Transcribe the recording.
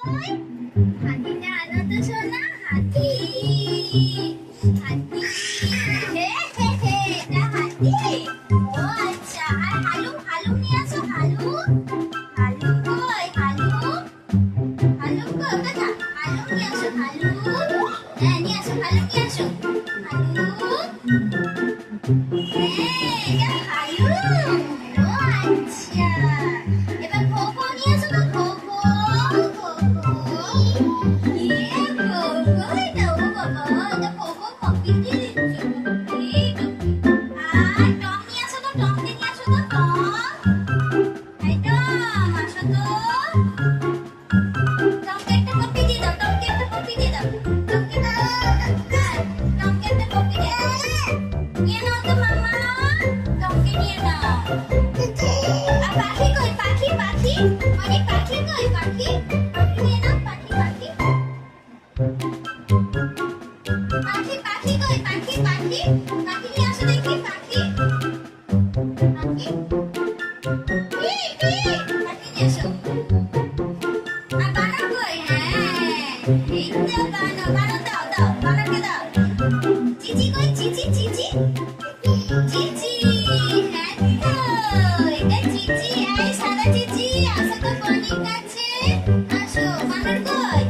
হাতিটা আনো তো সোনা, হাতি হাতি হে হে হে, এটা হাতি। ও আচ্ছা, আর হালুম হালুম নিয়ে আসো, হালুম হালুম কই, হালুম হালুম কই, কথা হালুম নিয়ে আসো, হালুম। হ্যাঁ নিয়ে আসো, হালুম নিয়ে আসো, হালুম। হ্যাঁ এটা হালুম। ও আচ্ছা, এবার ভোগো নিয়ে আসো তো, ভোগো ভোগো। ইয়ে ভোগো, এটা ও বাবা, এটা ভোগো কপি দিয়ে দিচ্ছ, কপি কপি। আর টক নিয়ে আসো তো, টক নিয়ে আসো তো, টক। এই টক আসো তো। টমকে একটা কপি দিয়ে দাও, টমকে একটা কপি দিয়ে দাও, টমকে টমকে একটা কপি দিয়ে দাও। নিয়ে নাও তো মামা, টমকে নিয়ে নাও। আর পাখি কই, পাখি পাখি, অনেক পাখি কই, পাখি পাখি নিয়ে নাও, পাখি পাখি পাখি পাখি কই, পাখি পাখি পাখি নিয়ে আসো দেখি, পাখি পাখি পাখি নিয়ে আসো। আর বানর কই, হ্যাঁ এই তো বানর, বানর দাও দাও, বানরকে দাও। চিচি কই, চিচি চিচি চিচি, হ্যাঁ তো এটা চিচি। এই সাদা চিচি, আসো তো বনির কাছে, আসো। বানর কই,